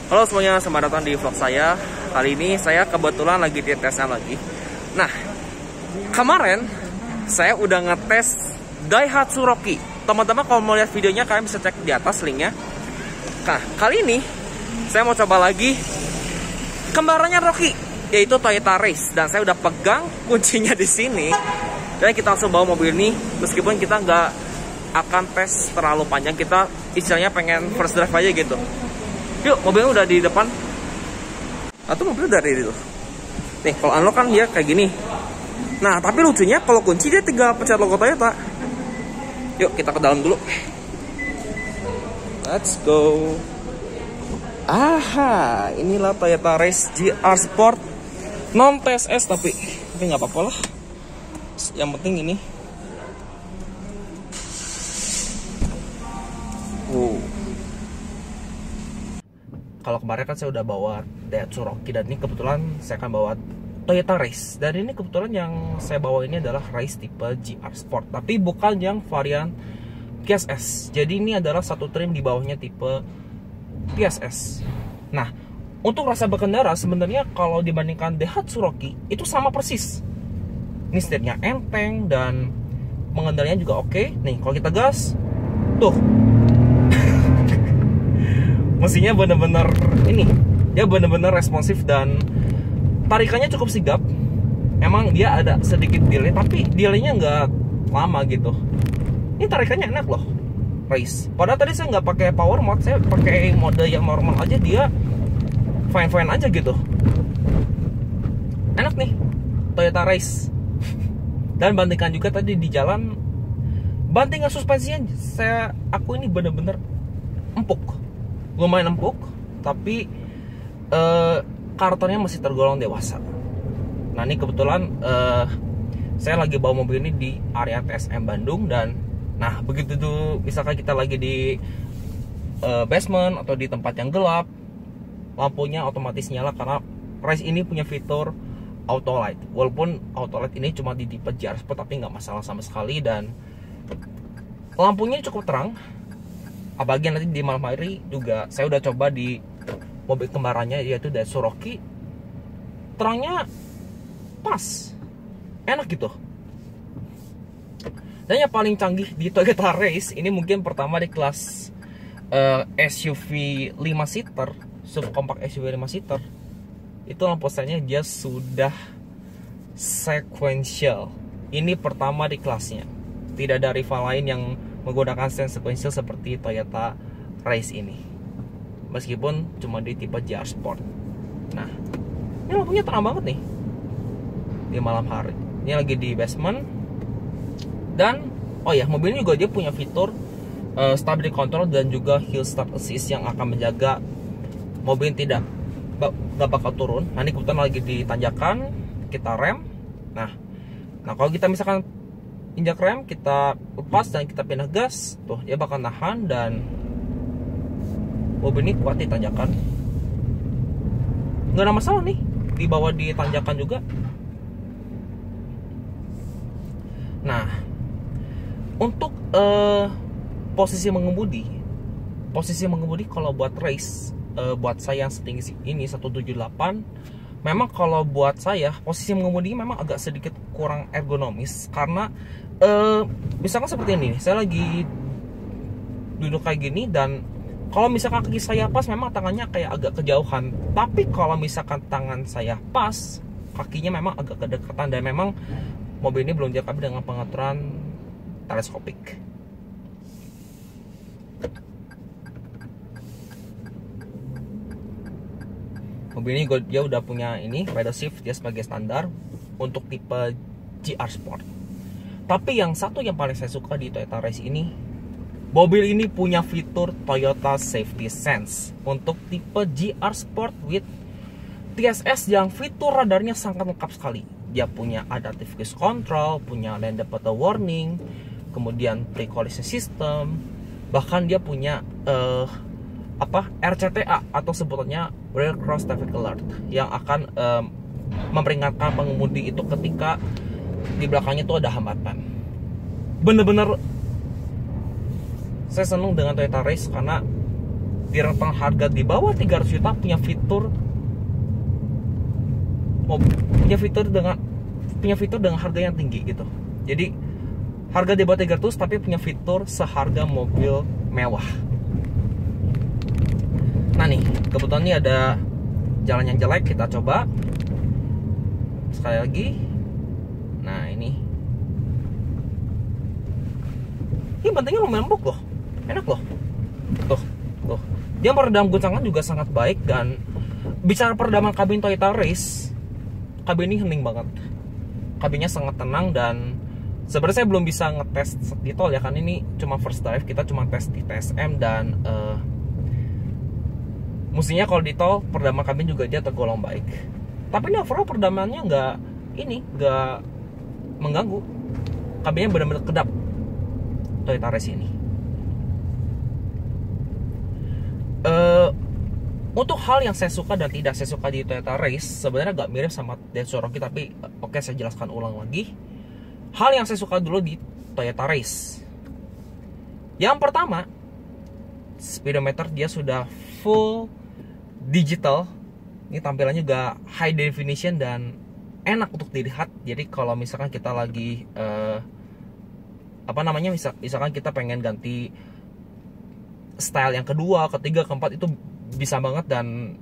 Halo semuanya, selamat datang di vlog saya. Kali ini saya kebetulan lagi di tesnya lagi. Nah, kemarin saya udah ngetes Daihatsu Rocky. Teman-teman kalau mau lihat videonya kalian bisa cek di atas linknya. Nah, kali ini saya mau coba lagi kembarannya Rocky, yaitu Toyota Race. Dan saya udah pegang kuncinya di sini. Dan kita langsung bawa mobil ini, meskipun kita nggak akan tes terlalu panjang. Kita istilahnya pengen first drive aja gitu. Yuk, mobilnya udah di depan. Atau mobil dari itu. Nih, kalau unlock kan dia kayak gini. Nah, tapi lucunya kalau kunci dia tinggal pencet logo Toyota. Yuk, kita ke dalam dulu. Let's go. Aha, inilah Toyota Race GR Sport non TSS tapi nggak apa-apa lah. Yang penting ini. Kalau kemarin kan saya udah bawa Daihatsu Rocky, dan ini kebetulan saya akan bawa Toyota Race. Dan ini kebetulan yang saya bawa ini adalah Race tipe GR Sport, tapi bukan yang varian PSS. Jadi ini adalah satu trim di bawahnya tipe PSS. Nah, untuk rasa berkendara sebenarnya kalau dibandingkan Daihatsu Rocky itu sama persis. Ini setirnya enteng dan pengendaliannya juga oke. Nih, kalau kita gas, tuh. Mesinnya bener-bener ini, dia bener-bener responsif dan tarikannya cukup sigap. Emang dia ada sedikit delay, tapi delaynya nggak lama gitu. Ini tarikannya enak loh, Race. Padahal tadi saya nggak pakai power mode, saya pakai mode yang normal aja, dia fine-fine aja gitu. Enak nih, Toyota Race. Dan bandingkan juga tadi di jalan, bantingan suspensinya aku ini bener-bener empuk. Lumayan empuk, tapi karakternya masih tergolong dewasa. Nah, ini kebetulan saya lagi bawa mobil ini di area TSM Bandung. Dan nah, begitu tuh misalkan kita lagi di basement atau di tempat yang gelap, lampunya otomatis nyala karena Race ini punya fitur auto light. Walaupun auto light ini cuma di tipe GR Sport, tapi nggak masalah sama sekali. Dan lampunya cukup terang. Apalagi nanti di malam hari juga saya udah coba di mobil kembarannya, yaitu Daihatsu Rocky. Terangnya pas, enak gitu. Dan yang paling canggih di Toyota Race ini mungkin pertama di kelas SUV 5 seater, subkompak SUV 5 seater, itu lampu nya dia sudah sequential. Ini pertama di kelasnya. Tidak ada rival lain yang menggunakan stand sequential seperti Toyota Race ini, meskipun cuma di tipe GR Sport. Nah, ini lampunya terang banget nih di malam hari. Ini lagi di basement. Dan oh ya, mobil ini juga dia punya fitur stability control dan juga hill start assist yang akan menjaga mobil tidak bakal turun. Nah, ini kebetulan lagi di tanjakan, kita rem. Nah kalau kita misalkan injak rem, kita lepas dan kita pindah gas, tuh dia bakal nahan dan mobil ini kuat di tanjakan. Nggak ada masalah nih dibawa di tanjakan juga. Nah, untuk posisi mengemudi kalau buat Race, buat saya yang setinggi ini 178, memang kalau buat saya posisi mengemudi memang agak sedikit kurang ergonomis. Karena misalkan seperti ini, saya lagi duduk kayak gini, dan kalau misalkan kaki saya pas, memang tangannya kayak agak kejauhan. Tapi kalau misalkan tangan saya pas, kakinya memang agak kedekatan. Dan memang mobil ini belum dilengkapi dengan pengaturan teleskopik. Mobil ini dia udah punya ini pedal shift dia sebagai standar untuk tipe GR Sport. Tapi yang satu yang paling saya suka di Toyota Race ini, mobil ini punya fitur Toyota Safety Sense untuk tipe GR Sport with TSS, yang fitur radarnya sangat lengkap sekali. Dia punya adaptive cruise control, punya lane departure warning, kemudian pre-collision system, bahkan dia punya RCTA atau sebutannya Rear Cross Traffic Alert, yang akan memperingatkan pengemudi itu ketika di belakangnya tuh ada hambatan. Bener-bener saya senang dengan Toyota Race karena di rentang harga di bawah 300 juta punya fitur dengan harga yang tinggi gitu. Jadi harga di bawah 300 tapi punya fitur seharga mobil mewah. Nah nih, kebetulan ini ada jalan yang jelek, kita coba sekali lagi. Nah ini bantingnya lumayan empuk loh, enak loh. Tuh. Dia meredam guncangan juga sangat baik. Dan bicara peredaman kabin Toyota Race, kabin ini hening banget. Kabinnya sangat tenang. Dan sebenarnya saya belum bisa ngetes di tol ya, kan ini cuma first drive, kita cuma tes di TSM. Dan mestinya kalau di tol peredaman kabin juga dia tergolong baik. Tapi ini overall peredamannya nggak mengganggu. Kabinnya benar-benar kedap Toyota Race ini. Untuk hal yang saya suka dan tidak saya suka di Toyota Race sebenarnya agak mirip sama Daihatsu Cherokee, tapi oke, saya jelaskan ulang lagi. Hal yang saya suka dulu di Toyota Race, yang pertama, speedometer dia sudah full digital. Ini tampilannya juga high definition dan enak untuk dilihat. Jadi kalau misalkan kita lagi misalkan kita pengen ganti style yang kedua, ketiga, keempat, itu bisa banget. Dan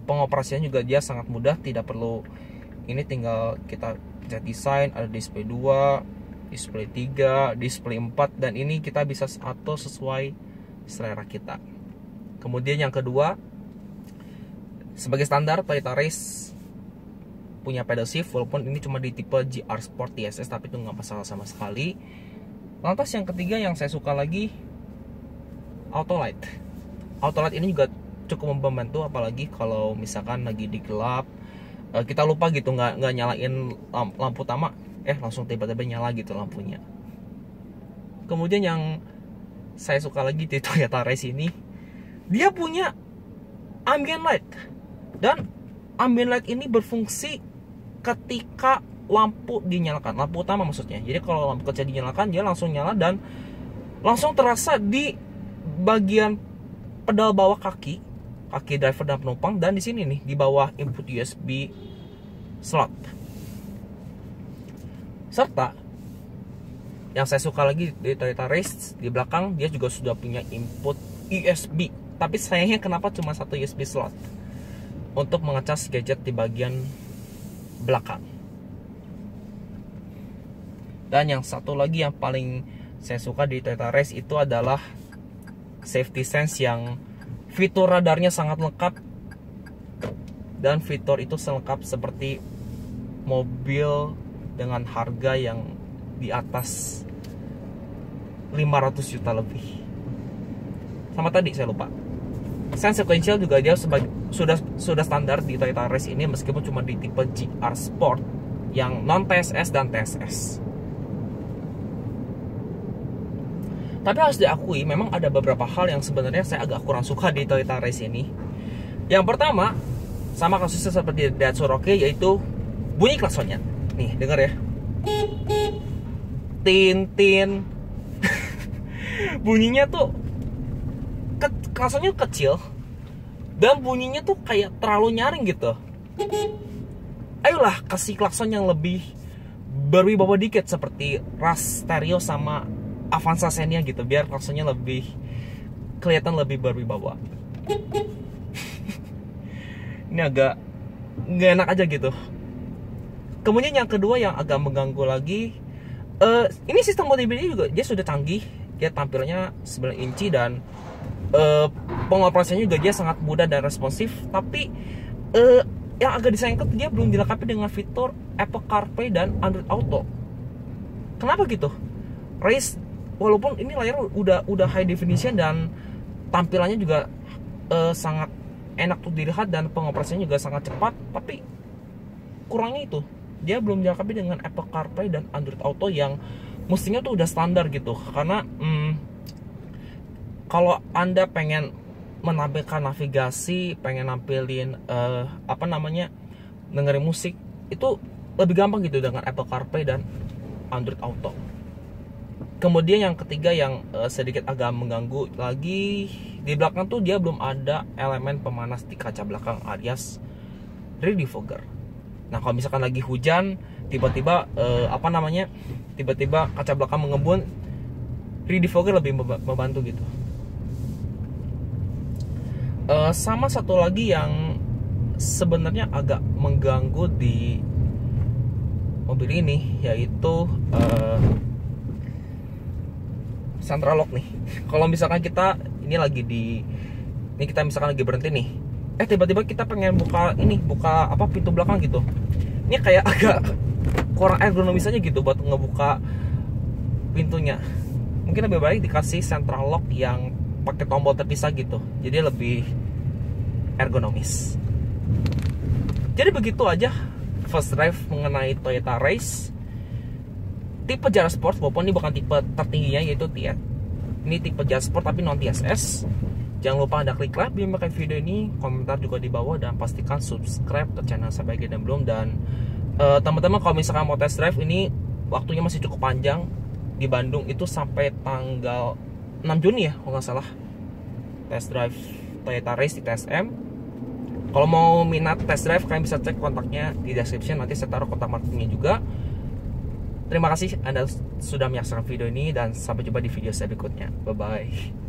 pengoperasiannya juga dia sangat mudah, tidak perlu ini, tinggal kita pencet desain, ada display 2, display 3, display 4, dan ini kita bisa atur sesuai selera kita. Kemudian yang kedua, sebagai standar Toyota Race punya pedal shift, walaupun ini cuma di tipe GR Sport TSS, tapi itu nggak masalah sama sekali. Lantas yang ketiga yang saya suka lagi, Autolight. Autolight ini juga cukup membantu, apalagi kalau misalkan lagi di gelap, kita lupa gitu nggak nyalain lampu utama, langsung tiba-tiba nyala gitu lampunya. Kemudian yang saya suka lagi di Toyota Race ini, dia punya ambient light. Dan ambient light ini berfungsi ketika lampu dinyalakan, lampu utama maksudnya. Jadi kalau lampu kaca dinyalakan, dia langsung nyala dan langsung terasa di bagian pedal bawah kaki driver dan penumpang, dan di sini nih di bawah input USB slot. Serta yang saya suka lagi di Toyota Race, di belakang dia juga sudah punya input USB. Tapi sayangnya kenapa cuma satu USB slot untuk mengecas gadget di bagian belakang. Dan yang satu lagi yang paling saya suka di Toyota Race itu adalah safety sense, yang fitur radarnya sangat lengkap. Dan fitur itu selengkap seperti mobil dengan harga yang di atas 500 juta lebih. Sama tadi saya lupa, sense sequential juga dia sudah standar di Toyota Race ini, meskipun cuma di tipe GR Sport yang non TSS dan TSS. Tapi harus diakui, memang ada beberapa hal yang sebenarnya saya agak kurang suka di Toyota Race ini. Yang pertama, sama kasusnya seperti Daihatsu Cherokee, yaitu bunyi klaksonnya. Nih, dengar ya. Tin. Bunyinya tuh klaksonnya kecil dan bunyinya tuh kayak terlalu nyaring gitu. Ayolah kasih klakson yang lebih berwibawa dikit, seperti Ras Stereo sama Avanza Xenia gitu, biar klaksonnya lebih kelihatan lebih berwibawa. Ini agak nggak enak aja gitu. Kemudian yang kedua yang agak mengganggu lagi, ini sistem multimedia juga dia sudah canggih. Dia tampilannya 9 inci dan pengoperasiannya juga dia sangat mudah dan responsif. Tapi yang agak disayangkan, dia belum dilengkapi dengan fitur Apple CarPlay dan Android Auto. Kenapa gitu? Race, walaupun ini layar udah high definition dan tampilannya juga sangat enak untuk dilihat dan pengoperasiannya juga sangat cepat, tapi kurangnya itu dia belum dilengkapi dengan Apple CarPlay dan Android Auto yang mestinya tuh udah standar gitu. Karena kalau Anda pengen menampilkan navigasi, pengen nampilin dengerin musik, itu lebih gampang gitu dengan Apple CarPlay dan Android Auto. Kemudian yang ketiga yang sedikit agak mengganggu lagi, di belakang tuh dia belum ada elemen pemanas di kaca belakang alias rear defogger. Nah kalau misalkan lagi hujan, tiba-tiba tiba-tiba kaca belakang mengembun, rear defogger lebih membantu gitu. Sama satu lagi yang sebenarnya agak mengganggu di mobil ini, yaitu central lock nih. Kalau misalkan kita misalkan lagi berhenti nih, tiba-tiba kita pengen buka pintu belakang gitu. Ini kayak agak kurang ergonomis aja gitu buat ngebuka pintunya. Mungkin lebih baik dikasih central lock yang pakai tombol terpisah gitu, jadi lebih ergonomis. Jadi begitu aja first drive mengenai Toyota Race tipe JR Sport, walaupun ini bukan tipe tertingginya yaitu TS. Ini tipe JR Sport tapi non TSS. Jangan lupa Anda klik like bila menyukai video ini, komentar juga di bawah, dan pastikan subscribe ke channel saya bagi dan belum. Dan teman-teman kalau misalkan mau test drive ini, waktunya masih cukup panjang. Di Bandung itu sampai tanggal 6 Juni ya kalau nggak salah, test drive Toyota Race di TSM. Kalau mau minat test drive, kalian bisa cek kontaknya di description, nanti saya taruh kontak marketingnya juga. Terima kasih Anda sudah menyaksikan video ini, dan sampai jumpa di video saya berikutnya. Bye-bye.